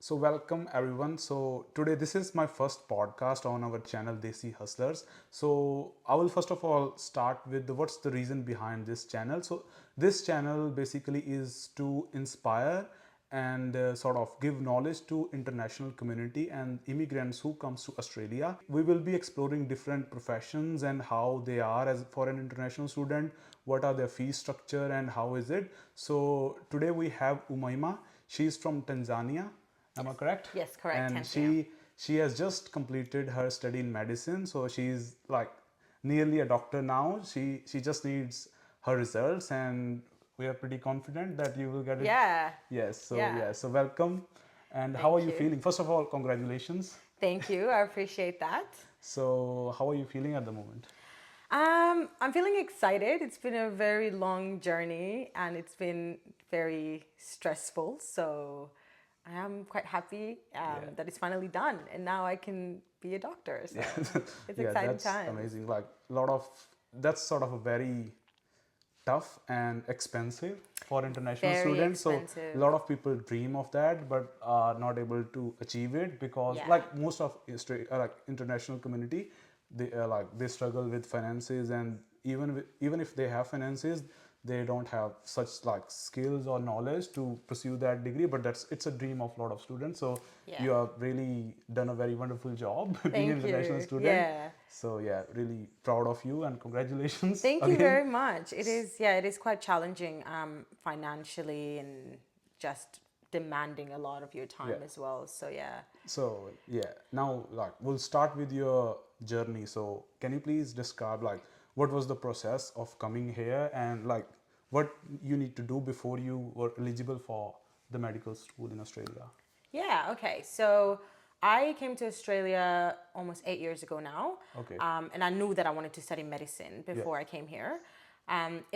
So welcome everyone. So today this is my first podcast on our channel Desi Hustlers. So I will first of all start with what's the reason behind this channel. So this channel basically is to inspire and sort of give knowledge to international community and immigrants who comes to Australia. We will be exploring different professions and how they are as for an international student, what are their fee structure and how is it. So today we have Umaima. She's from Tanzania. Am I correct? Yes, correct. And Tanzania. she has just completed her study in medicine, so she's like nearly a doctor now. She just needs her results, and we are pretty confident that you will get it. Yeah, Yes. So yeah. yeah. So welcome. And how are Thank you you. feeling? First of all, congratulations. Thank you. I appreciate that. So how are you feeling at the moment? I'm feeling excited. It's been a very long journey and it's been very stressful. So I am quite happy Yeah. that it's finally done and now I can be a doctor. So Yeah. it's Yeah. exciting That's times. amazing. Like a lot of that's sort of a very tough and expensive for international Very students. So a expensive. lot of people dream of that, but are not able to achieve it because, Yeah. like most of like international community, they struggle with finances, and even if they have finances, they don't have such like skills or knowledge to pursue that degree. But it's a dream of a lot of students. So Yeah. you have really done a very wonderful job being an Thank international you. student. Yeah. So yeah, really proud of you and congratulations Thank you again. very much. It is, yeah, it is quite challenging financially and just demanding a lot of your time Yeah. as well. So, yeah. So yeah, now like we'll start with your journey. So can you please describe like what was the process of coming here and like what you need to do before you were eligible for the medical school in Australia? Yeah, okay. So, I came to Australia almost 8 years ago now. Okay. And I knew that I wanted to study medicine Yeah. before I came here.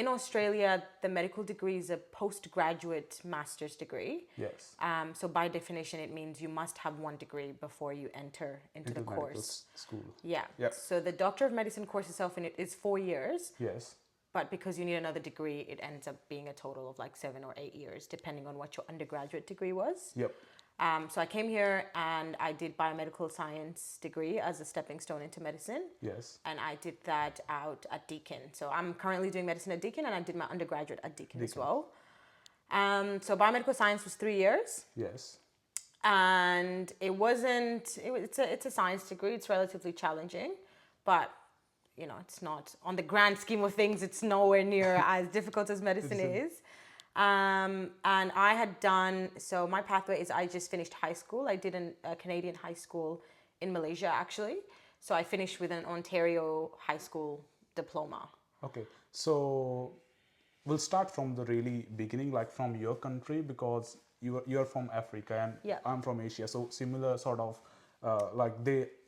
In Australia, the medical degree is a postgraduate master's degree. Yes. So by definition, it means you must have one degree before you enter into the Into medical course. school. Yeah. Yep. So the Doctor of Medicine course itself in it is 4 years, Yes. but because you need another degree, it ends up being a total of like 7 or 8 years, depending on what your undergraduate degree was. Yep. So I came here and I did biomedical science degree as a stepping stone into medicine. Yes. And I did that out at Deakin. So I'm currently doing medicine at Deakin and I did my undergraduate at Deakin as Deakin. well. So biomedical science was 3 years. Yes. And it's a science degree. It's relatively challenging, but it's not, on the grand scheme of things, it's nowhere near as difficult as medicine is. And I had done, so my pathway is I just finished high school. I did a Canadian high school in Malaysia, actually. So I finished with an Ontario high school diploma. Okay. So we'll start from the really beginning, like from your country, because you're from Africa and Yeah. I'm from Asia. So similar sort of like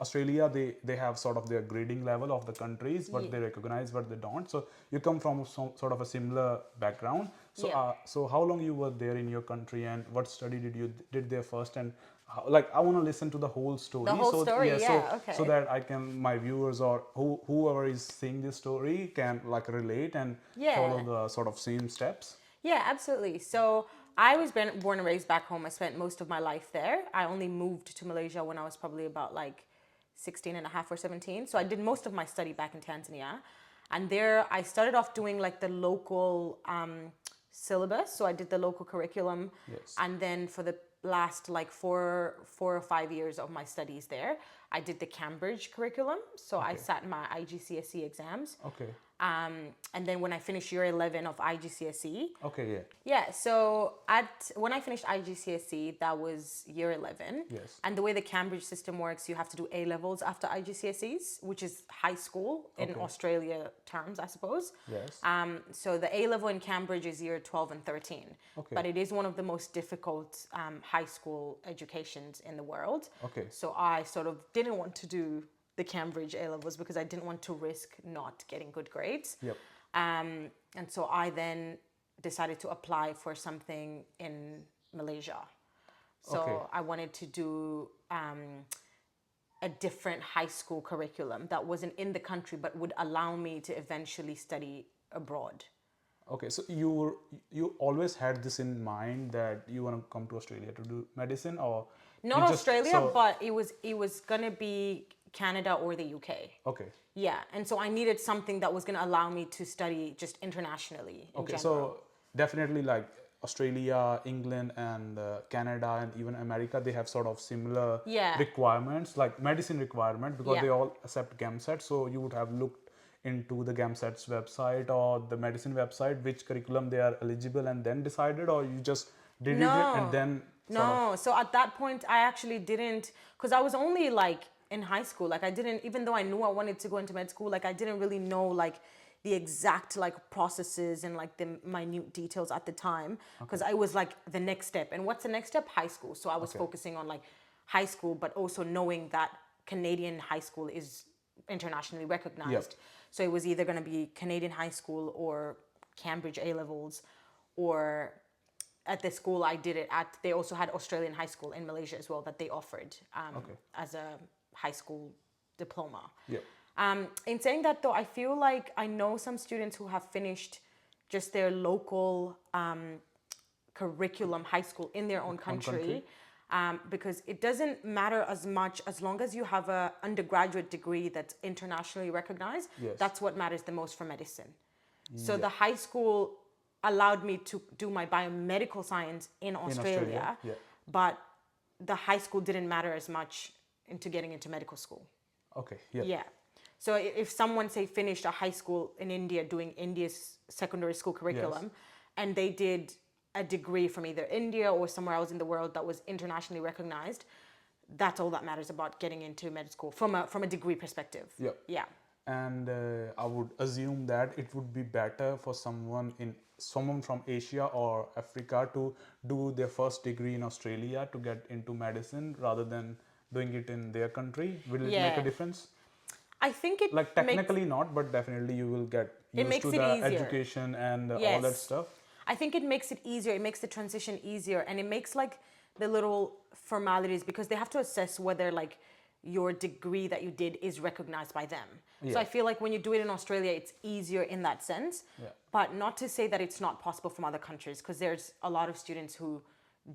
Australia, they have sort of their grading level of the countries, what Yeah. they recognize, what they don't. So you come from some sort of a similar background. So Yeah. so how long you were there in your country and what study did you did there first, and how, like I want to listen to the whole story. The whole So story, yeah, yeah, so okay. that I can my viewers or whoever is seeing this story can like relate and follow Yeah. the sort of same steps. Yeah, absolutely. So I was born and raised back home. I spent most of my life there. I only moved to Malaysia when I was probably about like 16 and a half or 17. So I did most of my study back in Tanzania. And there I started off doing like the local syllabus. So I did the local curriculum. Yes. And then for the last like four or 5 years of my studies there, I did the Cambridge curriculum. So I Okay. sat my IGCSE exams. Okay. And then when I finished year 11 of IGCSE, Okay. Yeah. yeah, so when I finished IGCSE, that was year 11. Yes. And the way the Cambridge system works, you have to do A levels after IGCSEs, which is high school in Okay. Australia terms, I suppose. Yes. So the A level in Cambridge is year 12 and 13. Okay. But it is one of the most difficult high school educations in the world. Okay. So I sort of didn't want to do the Cambridge A levels because I didn't want to risk not getting good grades. Yep. And so I then decided to apply for something in Malaysia. So Okay. I wanted to do a different high school curriculum that wasn't in the country but would allow me to eventually study abroad. Okay, so you always had this in mind that you want to come to Australia to do medicine, or Not you just Australia, so but it was gonna be Canada or the UK. okay. Yeah, and so I needed something that was gonna allow me to study just internationally in Okay, general. so definitely like Australia, England, and Canada, and even America, they have sort of similar Yeah, requirements, like medicine requirement, because yeah. they all accept GAMSAT. So you would have looked into the GAMSAT's website or the medicine website, which curriculum they are eligible, and then decided, or you just did it and No, then sort of no. So at that point, I actually didn't, because I was only like in high school. Like I didn't, even though I knew I wanted to go into med school, like I didn't really know like the exact like processes and like the minute details at the time, because I was like the next step. And what's the next step? High school. So I was okay, focusing on like high school, but also knowing that Canadian high school is internationally yep, recognized. So it was either going to be Canadian high school or Cambridge A levels, or at the school I did it at, they also had Australian high school in Malaysia as well that they offered okay, as a high school diploma. yep, In saying that though, I feel like I know some students who have finished just their local curriculum high school in their own on country, country, because it doesn't matter as much as long as you have a undergraduate degree that's internationally recognized. yes, That's what matters the most for medicine. So yeah, the high school allowed me to do my biomedical science in in Australia, Australia, yeah, but the high school didn't matter as much into getting into medical school. okay, yeah, Yeah. So if someone say finished a high school in India doing India's secondary school yes, curriculum, and they did a degree from either India or somewhere else in the world that was internationally recognized, that's all that matters about getting into med school from a degree perspective. yeah. Yeah. And I would assume that it would be better for someone from Asia or Africa to do their first degree in Australia to get into medicine rather than doing it in their country. Will it make a Yeah. difference? I think it Like makes technically not, but definitely you will get it used to makes it the easier. education and all that Yes. stuff. I think it makes it easier. It makes the transition easier, and it makes like the little formalities, because they have to assess whether like your degree that you did is recognized by them. So Yeah, I feel like when you do it in Australia, it's easier in that sense. yeah, But not to say that it's not possible from other countries, because there's a lot of students who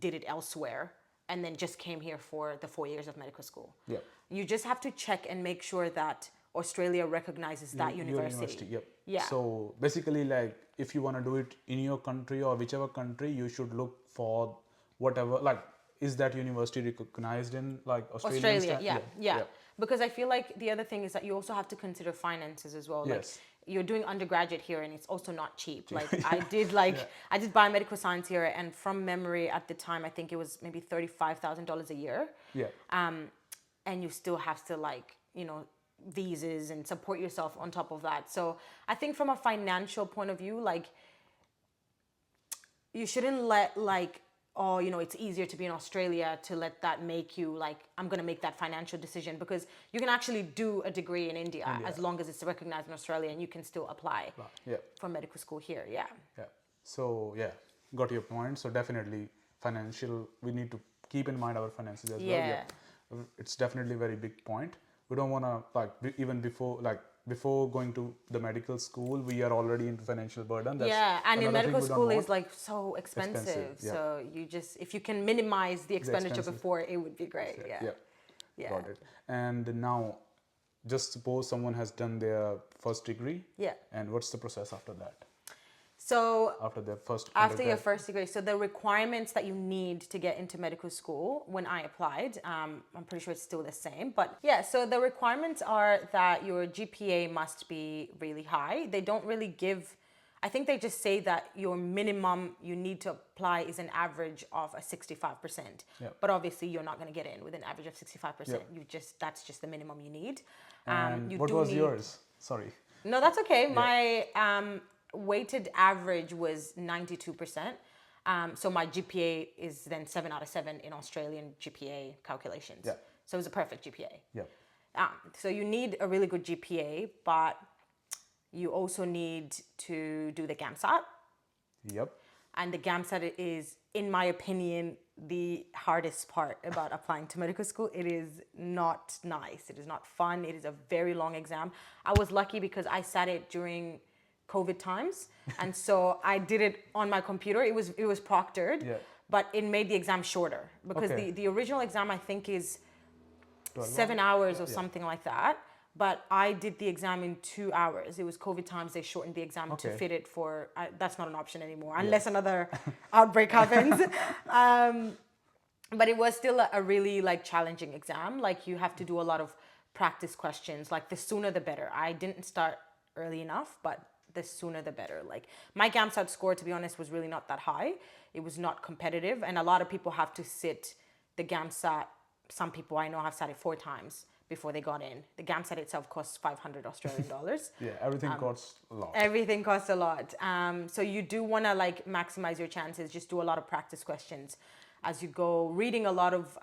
did it elsewhere and then just came here for the 4 years of medical school. yeah. You just have to check and make sure that Australia recognizes that Your university. university, yep. Yeah. So basically, like if you want to do it in your country or whichever country, you should look for whatever. Like, is that university recognized in like Australian Australia, yeah, Yeah, yeah. yeah, Because I feel like the other thing is that you also have to consider finances as well. Like yes, you're doing undergraduate here and it's also not cheap. Like yeah, I did biomedical science here, and from memory at the time I think it was maybe $35,000 a year. yeah, And you still have to like, visas and support yourself on top of that. So I think from a financial point of view, like you shouldn't let like, oh, it's easier to be in Australia, to let that make you like, I'm going to make that financial decision, because you can actually do a degree in India, as long as it's recognized in Australia, and you can still apply yeah, for medical school here. Yeah. yeah. So yeah, got your point. So definitely financial. We need to keep in mind our finances as well. Yeah. Yeah, it's definitely a very big point. We don't want to even before going to the medical school, we are already into financial burden. That's Yeah, and in another thing medical we don't school want. is like so expensive. Yeah. So you just, if you can minimize the expenditure expensive. before, it would be great. Yeah. Yeah, Yeah. got it. And now, just suppose someone has done their first degree. Yeah. And what's the process after that? So After their first after your undergrad? first degree, so the requirements that you need to get into medical school, when I applied, I'm pretty sure it's still the same, but yeah, so the requirements are that your GPA must be really high. They don't really give, I think they just say that your minimum you need to apply is an average of a 65%. Yeah. But obviously you're not going to get in with an average of 65%. Yeah. That's just the minimum you need. And You what do was need, yours? Sorry. no, that's okay. My weighted average was 92%. So my GPA is then 7 out of 7 in Australian GPA calculations. Yeah. So it was a perfect GPA. Yeah. So you need a really good GPA, but you also need to do the GAMSAT. Yep. And the GAMSAT is, in my opinion, the hardest part about applying to medical school. It is not nice. It is not fun. It is a very long exam. I was lucky because I sat it during COVID times, and so I did it on my computer. It was proctored, Yeah. but it made the exam shorter because Okay. the original exam I think is 12 7 hours? hours or Yeah. something like that. But I did the exam in 2 hours. It was COVID times. They shortened the exam to Okay. fit it for. That's not an option anymore unless another outbreak happens. Um, but it was still a really like challenging exam. Like you have to do a lot of practice questions. Like the sooner the better. I didn't start early enough, but the sooner the better. Like my GAMSAT score, to be honest, was really not that high. It was not competitive, and a lot of people have to sit the GAMSAT. Some people I know have sat it 4 times before they got in. The GAMSAT itself costs 500 Australian dollars. Yeah, everything costs a lot. Everything costs a lot. So you do want to like maximize your chances. Just do a lot of practice questions as you go. Reading a lot of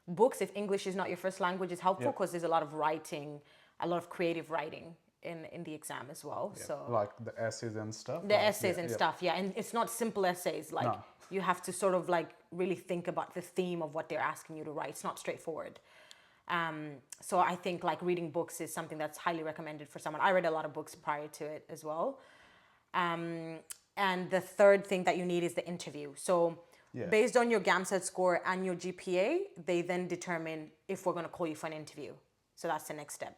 books, if English is not your first language, is helpful because there's a lot of writing, a lot of creative writing in the exam as well. Yeah. So Like the essays and stuff. the like, essays and stuff, yeah, and it's not simple essays. Like No. you have to sort of like really think about the theme of what they're asking you to write. It's not straightforward. So I think like reading books is something that's highly recommended for someone. I read a lot of books prior to it as well. And the third thing that you need is the interview. So based on your GAMSAT score and your GPA, they then determine if we're going to call you for an interview. So that's the next step.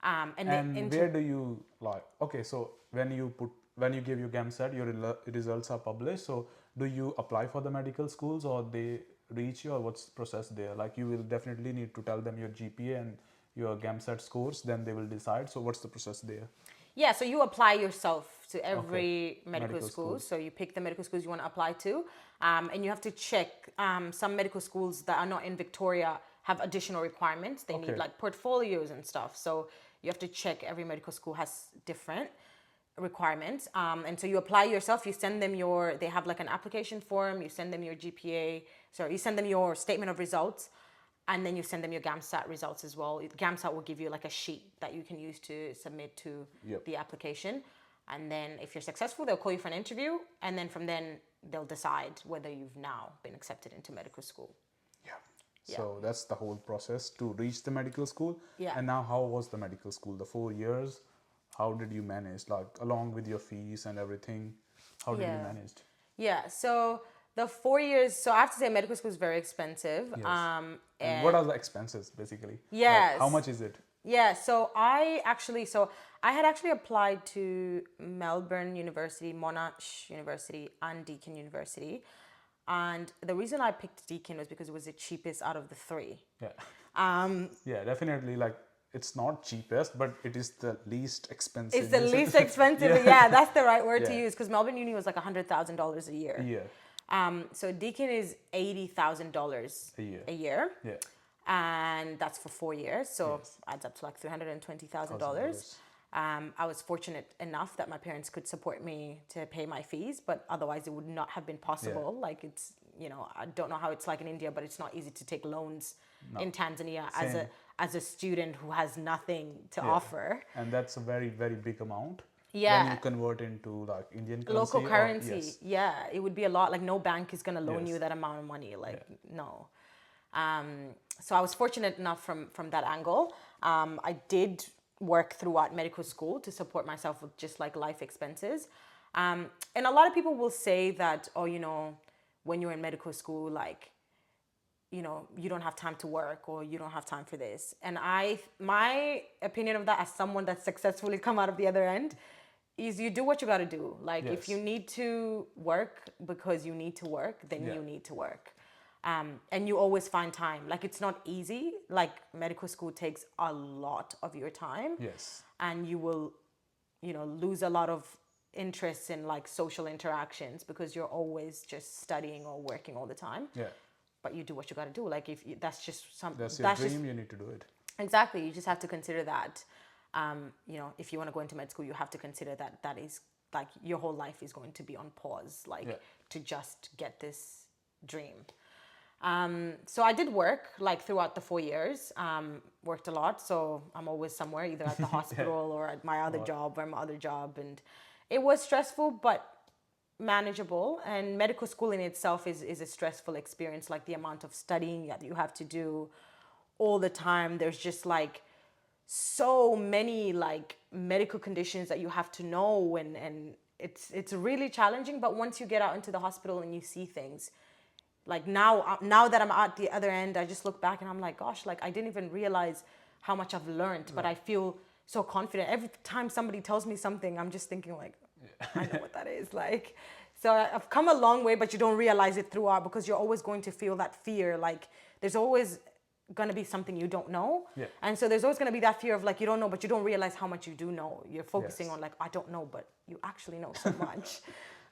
And where do you like? Okay, so when you give your GAMSAT, your results are published. So do you apply for the medical schools, or they reach you, or what's the process there? Like you will definitely need to tell them your GPA and your GAMSAT scores, then they will decide. So what's the process there? Yeah, so you apply yourself to every medical Medical school. schools. So you pick the medical schools you want to apply to, and you have to check. Some medical schools that are not in Victoria have additional requirements. They need like portfolios and stuff. So you have to check. Every medical school has different requirements, and so you apply yourself. You send them they have like an application form. You send them your GPA. So you send them your statement of results, and then you send them your GAMSAT results as well. GAMSAT will give you like a sheet that you can use to submit to the application. And then if you're successful, they'll call you for an interview. And then from then they'll decide whether you've now been accepted into medical school. Yeah. So that's the whole process to reach the medical school. Yeah. And now how was the medical school? The 4 years, how did you manage? Like along with your fees and everything, how did you manage? Yeah. So the 4 years, so I have to say medical school is very expensive. Yes. And what are the expenses basically? Yes. Like, how much is it? Yeah, so I had actually applied to Melbourne University, Monash University, and Deakin University. And the reason I picked Deakin was because it was the cheapest out of the three. Yeah. Yeah, definitely. Like it's not cheapest, but it is the least expensive. It's the least expensive. Yeah, that's the right word to Yeah. use because Melbourne Uni was like $100,000 a year. Yeah. So Deakin is $80,000 A year. Yeah. And that's for 4 years. So adds up to like $320,000. I was fortunate enough that my parents could support me to pay my fees, but otherwise it would not have been possible. Like it's, I don't know how it's like in India, but it's not easy to take loans in Tanzania as a student who has nothing to offer. And that's a very, very big amount. Yeah. When you convert into like Indian currency. Local currency. Yes. Yeah. It would be a lot. Like no bank is going to loan you that amount of money. Like no. So I was fortunate enough from that angle. I did work throughout medical school to support myself with just like life expenses. And a lot of people will say that, when you're in medical school, like, you don't have time to work or you don't have time for this. And my opinion of that as someone that's successfully come out of the other end is you do what you got to do. Like if you need to work because you need to work, then you need to work. And you always find time. Like it's not easy. Like medical school takes a lot of your time. Yes. And you will, lose a lot of interest in like social interactions because you're always just studying or working all the time. Yeah. But you do what you got to do. Like if that's just something. That's your dream. You need to do it. Exactly. You just have to consider that. If you want to go into med school, you have to consider that is like your whole life is going to be on pause, like to just get this dream. So I did work like throughout the 4 years, worked a lot. So I'm always somewhere, either at the hospital or at my other job or my other job. And it was stressful, but manageable. And medical school in itself is a stressful experience. Like the amount of studying that you have to do all the time. There's just like so many like medical conditions that you have to know, and it's really challenging. But once you get out into the hospital and you see things, like now that I'm at the other end, I just look back and I'm like, gosh, like I didn't even realize how much I've learned, but I feel so confident every time somebody tells me something. I'm just thinking like, I know what that is like. So I've come a long way, but you don't realize it throughout, because you're always going to feel that fear. Like there's always going to be something you don't know. Yeah. And so there's always going to be that fear of like, you don't know, but you don't realize how much you do know. You're focusing Yes. on like, I don't know, but you actually know so much.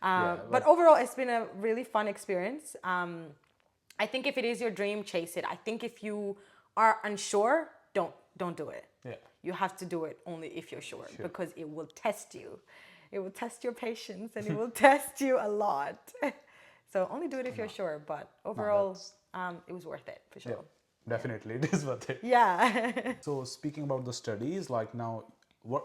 Yeah, But overall, it's been a really fun experience. I think if it is your dream, chase it. I think if you are unsure, don't do it. Yeah. You have to do it only if you're sure, because it will test you. It will test your patience and it will test you a lot. So only do it if you're sure. But overall, it was worth it for sure. yeah, definitely it is worth it. Yeah. So speaking about the studies, like now,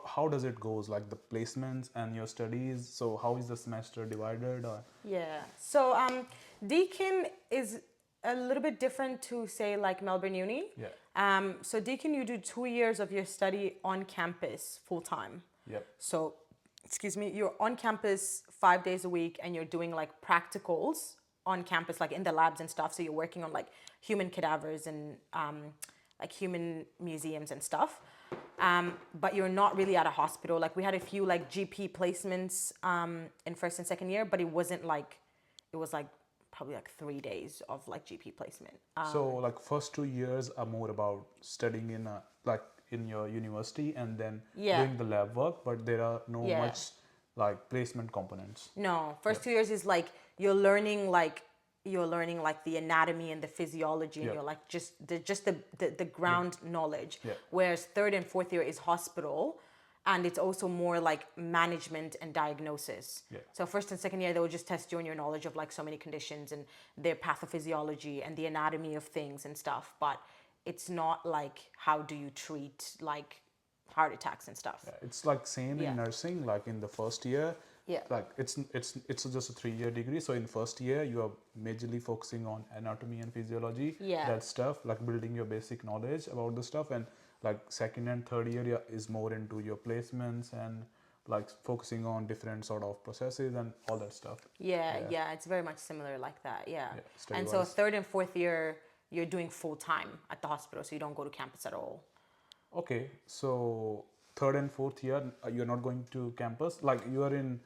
how does it goes, like the placements and your studies? So how is the semester divided? Or Yeah. So Deakin is a little bit different to say like Melbourne Uni. yeah, So Deakin, you do 2 years of your study on campus full time. yep, So, excuse me, you're on campus 5 days a week, and you're doing like practicals on campus, like in the labs and stuff. So you're working on like human cadavers and like human museums and stuff. But you're not really at a hospital. Like we had a few like GP placements in first and second year, but it wasn't like, it was like probably like 3 days of like GP placement. so like first 2 years are more about studying in a, like in your university and then Yeah. doing the lab work, but there are no Yeah. much like placement components. No, first 2 years is like you're learning like the anatomy and the physiology, and Yeah. you're like just the ground knowledge. Yeah. Whereas third and fourth year is hospital, and it's also more like management and diagnosis. Yeah. So first and second year they will just test you on your knowledge of like so many conditions and their pathophysiology and the anatomy of things and stuff, but it's not like how do you treat like heart attacks and stuff. Yeah, it's like same Yeah. in nursing, like in the first year. Yeah. Like it's just a 3-year degree. So in first year you are majorly focusing on anatomy and physiology. Yeah. That stuff, like building your basic knowledge about the stuff, and like second and third year is more into your placements and like focusing on different sort of processes and all that stuff. Yeah, it's very much similar like that. Yeah. Yeah, And so study-wise. third and fourth year, you're doing full time at the hospital, so you don't go to campus at all. Okay, so third and fourth year you're not going to campus. Like you are in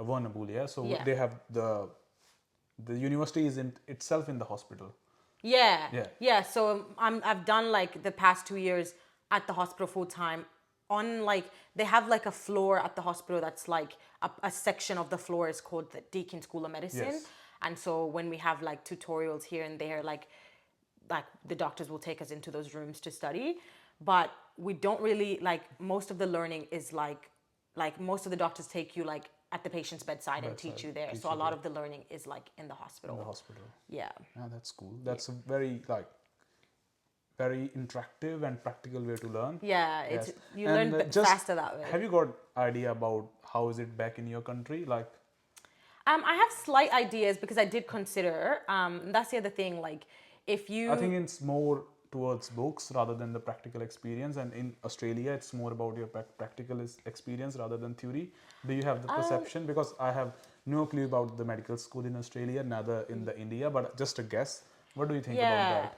Warrnambool, yeah. So Yeah. they have the university is in itself in the hospital. Yeah. Yeah. Yeah. So I've done like the past 2 years at the hospital full time. On like they have like a floor at the hospital that's like a section of the floor is called the Deakin School of Medicine. Yes. And so when we have like tutorials here and there, like the doctors will take us into those rooms to study, but we don't really like, most of the learning is like most of the doctors take you like at the patient's bedside and teach you there. So a lot of the learning is like in the hospital. In the hospital. Yeah. Yeah, that's cool. That's a very like very interactive and practical way to learn. Yeah, it's Yes. you And, learn just- faster that way. Have you got idea about how is it back in your country? Like, I have slight ideas because I did consider. That's the other thing. Like, if you, I think it's more towards books rather than the practical experience. And in Australia, it's more about your practical experience rather than theory. Do you have the perception? Because I have no clue about the medical school in Australia, neither in the India, but just a guess. What do you think about yeah, that?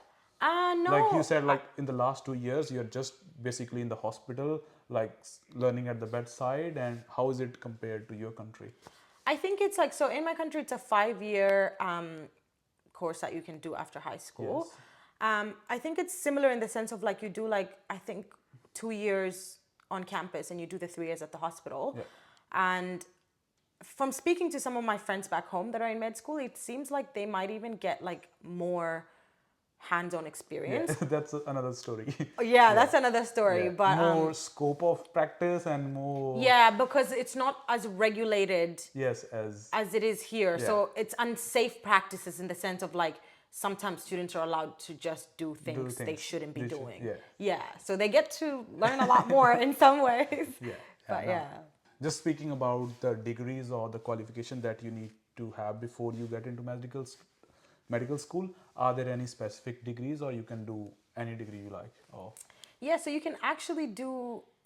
no, Like you said, like in the last 2 years, you're just basically in the hospital, like learning at the bedside. And how is it compared to your country? I think it's like, so in my country, it's a 5-year course that you can do after high school. Yes. I think it's similar in the sense of like you do like, I think 2 years on campus and you do the 3 years at the hospital. Yeah. And from speaking to some of my friends back home that are in med school, it seems like they might even get like more hands-on experience. Yeah, that's another story. Yeah, that's another story. Yeah. But more scope of practice and more. yeah, because it's not as regulated Yes, as it is here. Yeah. So it's unsafe practices in the sense of like sometimes students are allowed to just do things they things shouldn't be they should- doing. yeah. Yeah. So they get to learn a lot more in some ways. Yeah. But no. yeah. Just speaking about the degrees or the qualification that you need to have before you get into medical school, are there any specific degrees or you can do any degree you like? Or Yeah, so you can actually do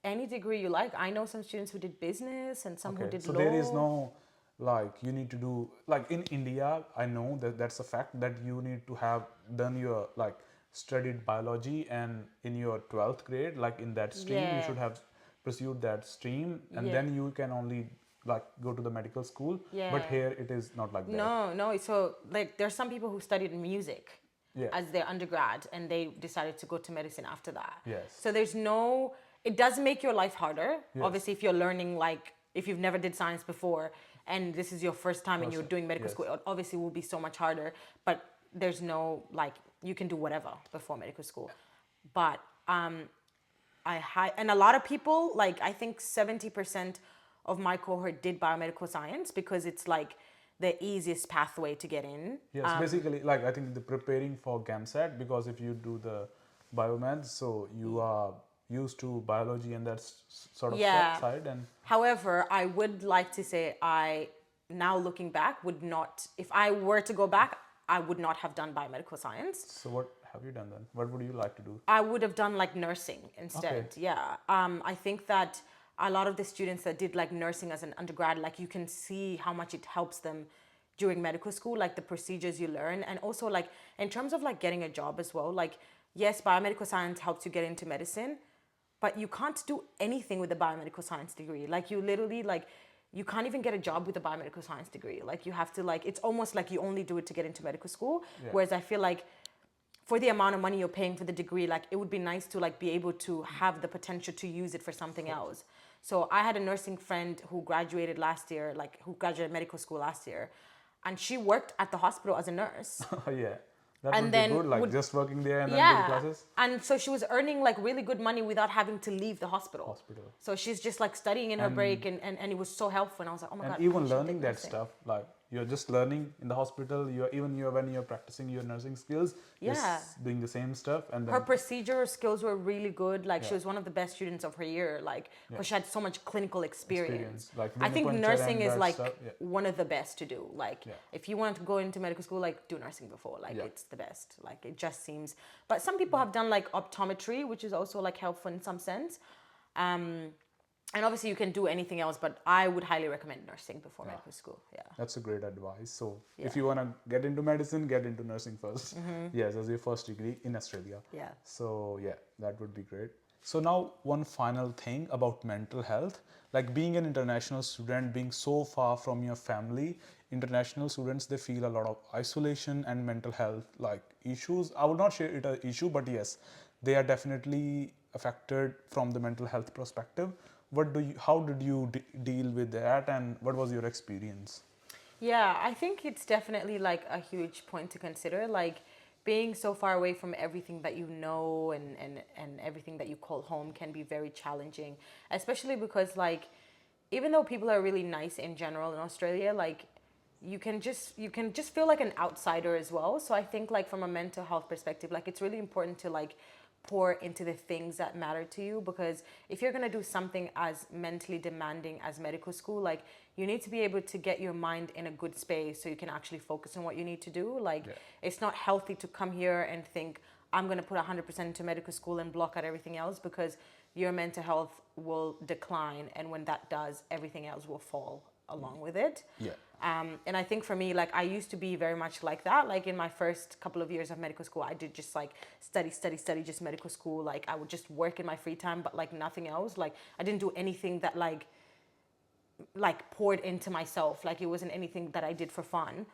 any degree you like. I know some students who did business and some who Okay, did so there is law. no like you need to do like in India. I know that that's a fact that you need to have done your like studied biology and in your 12th grade, like in that stream, you Yeah, should have pursued that stream, and yeah, then you can only like go to the medical school. But yeah. here it is not like that. No, no. So like, there's some people who studied music Yeah. as their undergrad, and they decided to go to medicine after that. Yes. So there's no. It does make your life harder. Yes. Obviously, if you're learning, like if you've never did science before, and this is your first time and you're Also, doing medical yes. school, it obviously will be so much harder. But there's no, like, you can do whatever before medical school. But and a lot of people, like I think 70% of my cohort did biomedical science because it's like the easiest pathway to get in. Yes, basically, like I think the preparing for GAMSAT, because if you do the biomaths, so you are used to biology and that sort of Yeah. side. And However, I would like to say I, now looking back, would not, if I were to go back, I would not have done biomedical science. so, what have you done then? What would you like to do? I would have done like nursing instead. Okay. Yeah. I think that a lot of the students that did like nursing as an undergrad, like you can see how much it helps them during medical school, like the procedures you learn. And also like in terms of like getting a job as well, like yes, biomedical science helps you get into medicine, but you can't do anything with a biomedical science degree. Like you literally like, you can't even get a job with a biomedical science degree. Like you have to like, it's almost like you only do it to get into medical school. Yeah. Whereas I feel like for the amount of money you're paying for the degree, like it would be nice to like be able to have the potential to use it for something else. So I had a nursing friend who graduated last year, like who graduated medical school last year, and she worked at the hospital as a nurse. Yeah, that And would be then good. Like would, just working there and then go to yeah, classes. and so she was earning like really good money without having to leave the hospital. Hospital. So she's just like studying in her break, and it was so helpful. And I was like, oh my And god, even I should learning take that nursing. stuff, like you're just learning in the hospital. You're even you're when you're practicing your nursing skills, Yeah. just doing the same stuff, and then Her procedure skills were really good. Like she Yeah. was one of the best students of her year. Like because she had so much clinical experience. like I think venipuncture nursing and is that like stuff. Yeah. one of the best to do. Like Yeah. if you want to go into medical school, like do nursing before. Like Yeah. it's the best. Like it just seems. But some people have done like optometry, which is also like helpful in some sense. And obviously you can do anything else, but I would highly recommend nursing before medical school. Yeah. That's a great advice. So if Yeah. you want to get into medicine, get into nursing 1st. Yes, as your first degree in Australia. Yeah. So yeah, that would be great. So now one final thing about mental health, like being an international student, being so far from your family, international students, they feel a lot of isolation and mental health like issues. I would not say it an issue, but yes, they are definitely affected from the mental health perspective. How did you deal with that, and what was your experience? Yeah, I think it's definitely like a huge point to consider. Like being so far away from everything that you know and everything that you call home can be very challenging, especially because like even though people are really nice in general in Australia, like you can just feel like an outsider as well. So I think like from a mental health perspective, like it's really important to like pour into the things that matter to you, because if you're going to do something as mentally demanding as medical school, like you need to be able to get your mind in a good space so you can actually focus on what you need to do. Like Yeah. it's not healthy to come here and think I'm going to put 100% into medical school and block out everything else, because your mental health will decline, and when that does, everything else will fall along with it. Yeah. And I think for me, like I used to be very much like that. Like in my first couple of years of medical school, I did just like study, just medical school. Like I would just work in my free time, but like nothing else. Like I didn't do anything that like poured into myself. Like it wasn't anything that I did for fun.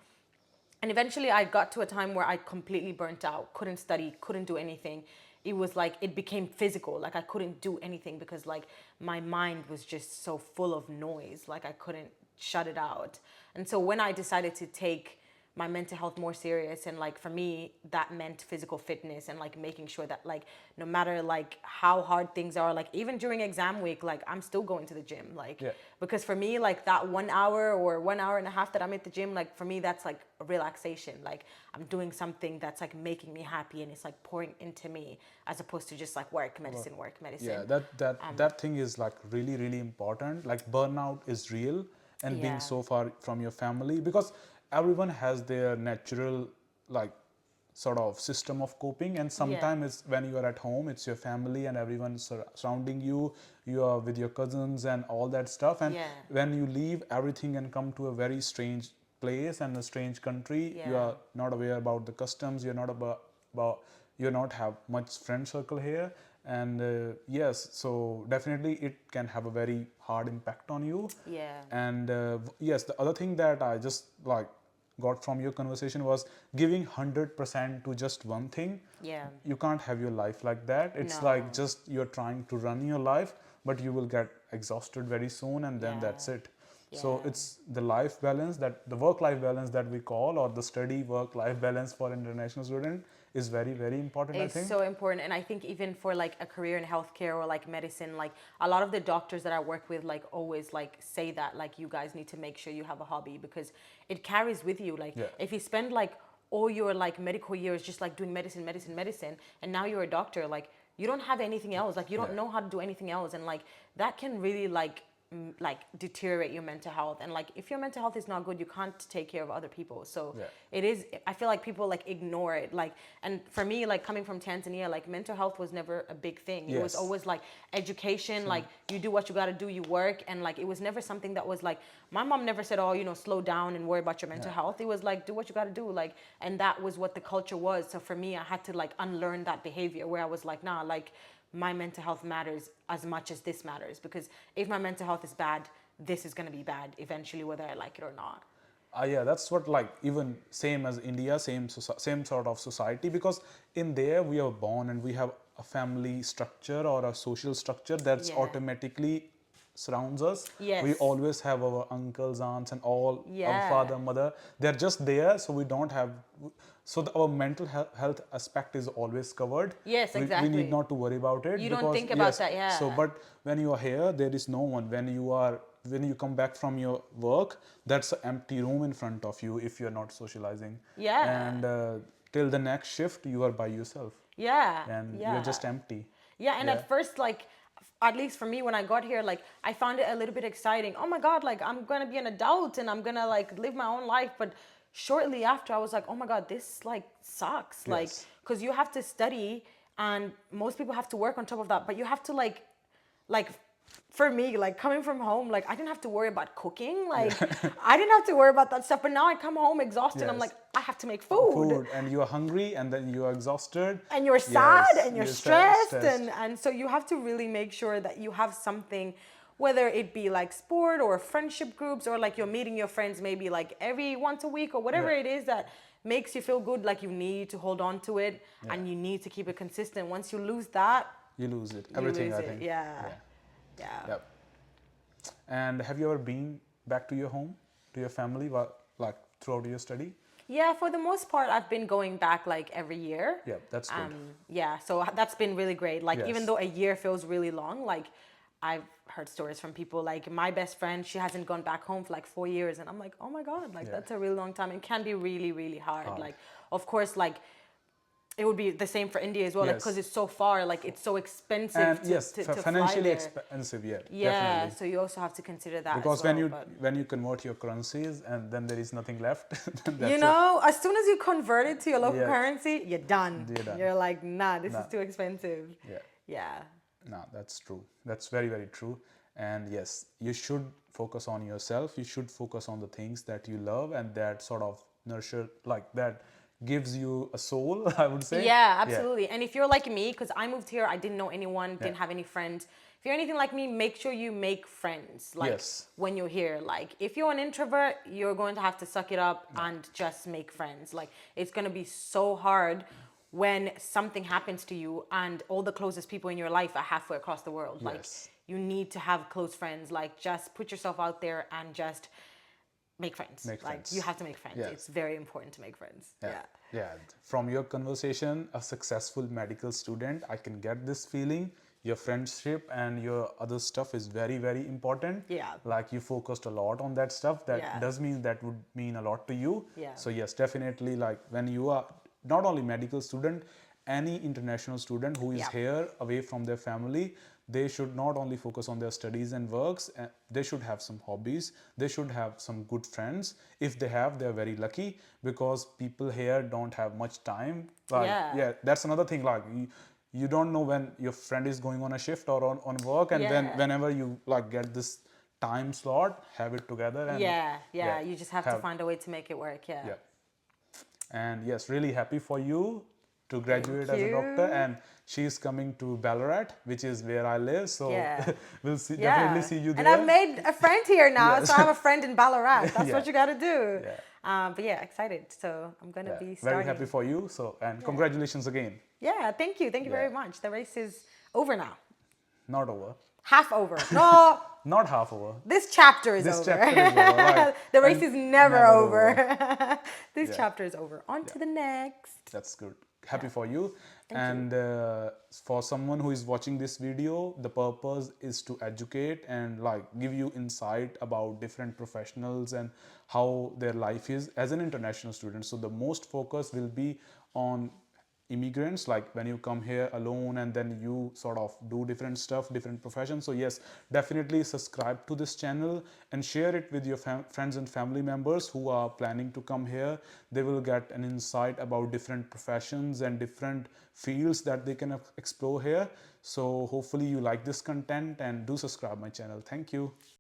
And eventually I got to a time where I completely burnt out, couldn't study, couldn't do anything. It was like, it became physical. Like I couldn't do anything because like my mind was just so full of noise. Like I couldn't shut it out. And so when I decided to take my mental health more serious, and like for me that meant physical fitness and like making sure that like no matter like how hard things are, like even during exam week, like I'm still going to the gym, like Yeah. because for me like that 1 hour or 1 hour and a half that I'm at the gym, like for me that's like a relaxation. Like I'm doing something that's like making me happy and it's like pouring into me, as opposed to just like work medicine. Yeah, that thing is like really really important. Like burnout is real, and being Yeah. so far from your family, because everyone has their natural like sort of system of coping, and sometimes it's when you are at home, it's your family and everyone surrounding you, you are with your cousins and all that stuff, and Yeah. when you leave everything and come to a very strange place and a strange country, you Yeah. are not aware about the customs, you're not about you not have much friend circle here, and yes, so definitely it can have a very hard impact on you. Yeah. And yes, the other thing that I just like got from your conversation was giving 100% to just one thing. Yeah. You can't have your life like that. It's No. like just you're trying to run your life, but you will get exhausted very soon, and then Yeah. that's it. So Yeah. it's the life balance, that the work life balance that we call, or the study work life balance for international student, is very very important, I It's think. so important. And I think even for like a career in healthcare or like medicine, like a lot of the doctors that I work with, like always like say that like you guys need to make sure you have a hobby because it carries with you. Like Yeah. if you spend like all your like medical years just like doing medicine, and now you're a doctor, like you don't have anything else. Like you don't Yeah. know how to do anything else. And like that can really like deteriorate your mental health. And like if your mental health is not good, you can't take care of other people. So Yeah. it is, I feel like people like ignore it. Like, and for me, like coming from Tanzania, like mental health was never a big thing. It was Yes. always like education, like you do what you got to do, you work. And like it was never something that was like, my mom never said, oh, you know, slow down and worry about your mental Yeah. health. It was like, do what you got to do. Like, and that was what the culture was. So for me, I had to like unlearn that behavior where I was like, nah, like my mental health matters as much as this matters, because if my mental health is bad, this is going to be bad eventually, whether I like it or not. Yeah, that's what, like, even same as India, same sort of society, because in there we are born and we have a family structure or a social structure that's Yeah. automatically surrounds us. Yes. We always have our uncles, aunts, and all, our Yeah. father, mother. They're just there, so we don't have. So our mental health aspect is always covered. Yes, We exactly. need not to worry about it. You don't because think about yes, that, yeah. So, but when you are here, there is no one. When you come back from your work, that's an empty room in front of you if you're not socializing. Yeah. And till the next shift, you are by yourself, Yeah. and Yeah. you're just empty. Yeah, and Yeah. at first, like, at least for me, when I got here, like, I found it a little bit exciting. Oh my God, like, I'm gonna be an adult and I'm gonna, like, live my own life. But shortly after, I was like, oh my God, this, like, sucks. Like, Yes. because you have to study and most people have to work on top of that. But you have to, like, for me, like coming from home, like I didn't have to worry about cooking. Like I didn't have to worry about that stuff. But now I come home exhausted. I'm Yes. like, I have to make food. And you are hungry, and then you are exhausted, And you're sad Yes, and you're stressed. stressed. And so you have to really make sure that you have something, whether it be like sport or friendship groups, or like you're meeting your friends maybe like every once a week or whatever Yeah. it is that makes you feel good. Like you need to hold on to it and you need to keep it consistent. Once you lose that, You lose it. you Everything, lose I it. think. Yeah. Yeah. Yeah. Yep. And have you ever been back to your home, to your family, like throughout your study? Yeah, for the most part, I've been going back like every year. Yeah, that's good. Yeah, so that's been really great. Like, even Yes. though a year feels really long, like, I've heard stories from people like my best friend, she hasn't gone back home for like 4 years. And I'm like, oh my God, like, Yeah. that's a really long time. It can be really, really hard. Like, of course, like, it would be the same for India as well, like, Yes. because it's so far, like, it's so expensive And to, yes, to fly financially there. expensive, yeah, Yeah, definitely. so you also have to consider that Because as well. when you but- when you convert your currencies and then there is nothing left, then that's you know, as soon as you convert it to your local Yeah. currency, you're done. You're done. You're like, nah, this Nah. is too expensive. Yeah. Yeah. No, that's true. That's very, very true. And yes, you should focus on yourself. You should focus on the things that you love and that sort of nurture, like that gives you a soul, I would say. Yeah, absolutely. And if you're like me, because I moved here, I didn't know anyone, didn't have any friends. If you're anything like me, make sure you make friends. Like Yes. when you're here, like if you're an introvert, you're going to have to suck it up and just make friends. Like it's going to be so hard when something happens to you and all the closest people in your life are halfway across the world. Like Yes. you need to have close friends. Like just put yourself out there and just make friends. Make like friends. you have to make friends. Yes. It's very important to make friends. Yeah. Yeah. From your conversation, a successful medical student, I can get this feeling. Your friendship and your other stuff is very, very important. Yeah. Like you focused a lot on that stuff. That Yeah. does mean that would mean a lot to you. Yeah. So yes, definitely, like when you are not only medical student, any international student who is Yeah. here away from their family, they should not only focus on their studies and works, they should have some hobbies, they should have some good friends. If they have, they're very lucky, because people here don't have much time. Like, Yeah. yeah, that's another thing. Like, you don't know when your friend is going on a shift or on work, and then Yeah. whenever you like get this time slot, have it together. And Yeah, yeah, you just have to find a way to make it work. Yeah. yeah. And yes, really happy for you to graduate Thank as a doctor. you. And she's coming to Ballarat, which is where I live, so Yeah. we'll see, definitely Yeah. see you And I've there. made a friend here now, Yes. so I have a friend in Ballarat. That's Yeah. what you got to do. Yeah. But yeah, excited. So I'm going to Yeah, be very starting. happy for you. So, and congratulations again. Yeah, thank you. Thank you very Yeah. much. The race is over now. Not over. Half over. No, Not half over. this chapter is This over. chapter is over. Right. The race And is never over. This Yeah. chapter is over. On to the next. That's good. Happy for you. Thank And for someone who is watching this video, the purpose is to educate and like give you insight about different professionals and how their life is as an international student. So the most focus will be on immigrants, like when you come here alone and then you sort of do different stuff, different professions. So yes, definitely subscribe to this channel and share it with your friends and family members who are planning to come here. They will get an insight about different professions and different fields that they can explore here. So hopefully you like this content, and do subscribe my channel. Thank you.